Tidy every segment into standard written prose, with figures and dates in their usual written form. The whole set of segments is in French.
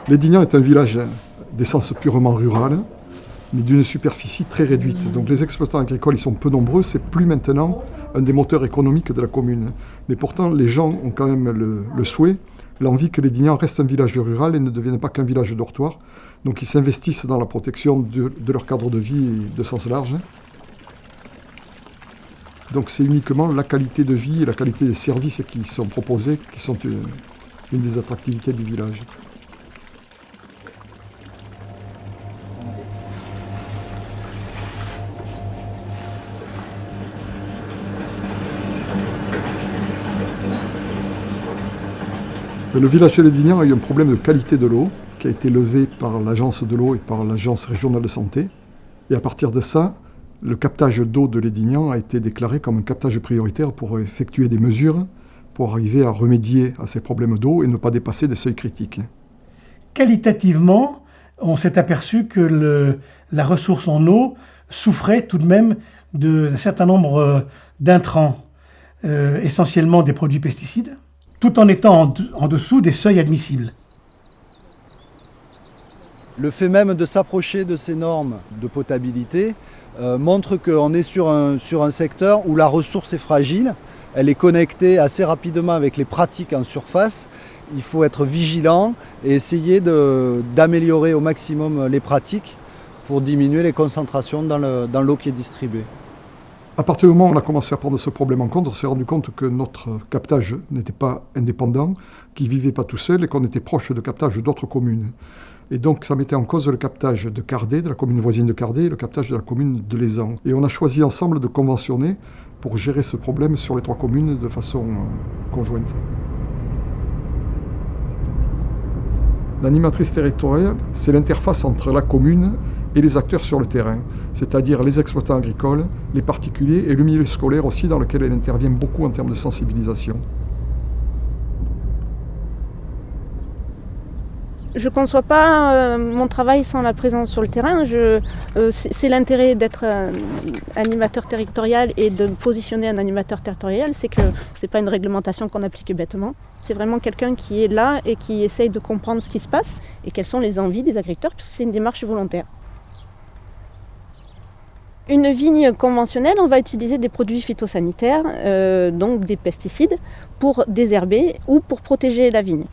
Lédignan est un village d'essence purement rurale, mais d'une superficie très réduite. Donc les exploitants agricoles, ils sont peu nombreux, c'est plus maintenant un des moteurs économiques de la commune. Mais pourtant, les gens ont quand même le souhait, l'envie que Lédignan reste un village rural et ne devienne pas qu'un village dortoir. Donc ils s'investissent dans la protection de leur cadre de vie de sens large. Donc c'est uniquement la qualité de vie et la qualité des services qui sont proposés qui sont une des attractivités du village. Le village de Lédignan a eu un problème de qualité de l'eau qui a été levé par l'agence de l'eau et par l'agence régionale de santé. Et à partir de ça, le captage d'eau de Lédignan a été déclaré comme un captage prioritaire pour effectuer des mesures pour arriver à remédier à ces problèmes d'eau et ne pas dépasser des seuils critiques. Qualitativement, on s'est aperçu que la ressource en eau souffrait tout de même d'un certain nombre d'intrants, essentiellement des produits pesticides, tout en étant en dessous des seuils admissibles. Le fait même de s'approcher de ces normes de potabilité montre qu'on est sur un secteur où la ressource est fragile, elle est connectée assez rapidement avec les pratiques en surface. Il faut être vigilant et essayer d'améliorer au maximum les pratiques pour diminuer les concentrations dans l'eau qui est distribuée. À partir du moment où on a commencé à prendre ce problème en compte, on s'est rendu compte que notre captage n'était pas indépendant, qu'il ne vivait pas tout seul et qu'on était proche de captage d'autres communes. Et donc ça mettait en cause le captage de Cardé, de la commune voisine de Cardé, et le captage de la commune de Lézan. Et on a choisi ensemble de conventionner pour gérer ce problème sur les trois communes de façon conjointe. L'animatrice territoriale, c'est l'interface entre la commune et les acteurs sur le terrain, c'est-à-dire les exploitants agricoles, les particuliers et le milieu scolaire aussi, dans lequel elle intervient beaucoup en termes de sensibilisation. Je ne conçois pas mon travail sans la présence sur le terrain. C'est l'intérêt d'être animateur territorial et de positionner un animateur territorial, c'est que ce n'est pas une réglementation qu'on applique bêtement. C'est vraiment quelqu'un qui est là et qui essaye de comprendre ce qui se passe et quelles sont les envies des agriculteurs, puisque c'est une démarche volontaire. Une vigne conventionnelle, on va utiliser des produits phytosanitaires, donc des pesticides, pour désherber ou pour protéger la vigne.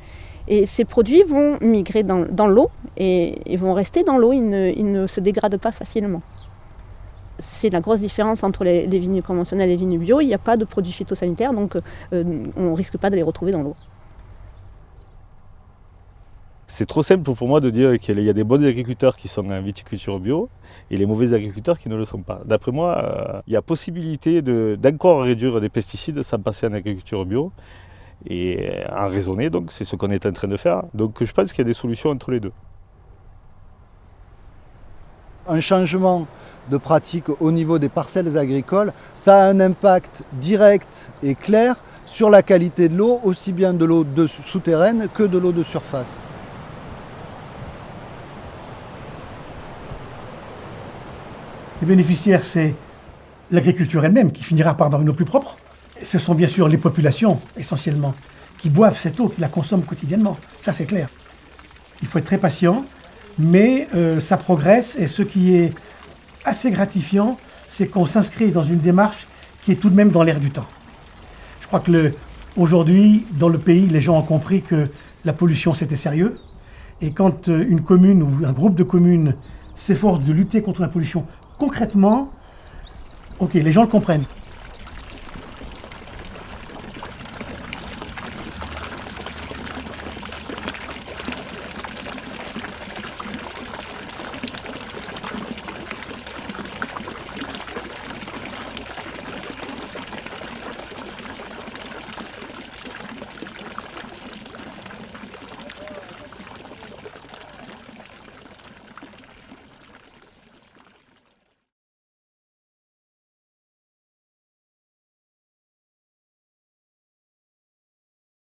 Et ces produits vont migrer dans l'eau et vont rester dans l'eau, ils ne se dégradent pas facilement. C'est la grosse différence entre les vignes conventionnelles et les vignes bio, il n'y a pas de produits phytosanitaires, donc on ne risque pas de les retrouver dans l'eau. C'est trop simple pour moi de dire qu'il y a des bons agriculteurs qui sont en viticulture bio et les mauvais agriculteurs qui ne le sont pas. D'après moi, il y a possibilité d'encore réduire des pesticides sans passer en agriculture bio et en raisonner, donc c'est ce qu'on est en train de faire. Donc je pense qu'il y a des solutions entre les deux. Un changement de pratique au niveau des parcelles agricoles, ça a un impact direct et clair sur la qualité de l'eau, aussi bien de l'eau souterraine que de l'eau de surface. Les bénéficiaires, c'est l'agriculture elle-même qui finira par avoir une eau plus propre. Ce sont bien sûr les populations, essentiellement, qui boivent cette eau, qui la consomment quotidiennement. Ça, c'est clair. Il faut être très patient, mais ça progresse. Et ce qui est assez gratifiant, c'est qu'on s'inscrit dans une démarche qui est tout de même dans l'air du temps. Je crois que aujourd'hui, dans le pays, les gens ont compris que la pollution, c'était sérieux. Et quand une commune ou un groupe de communes s'efforce de lutter contre la pollution concrètement, ok, les gens le comprennent.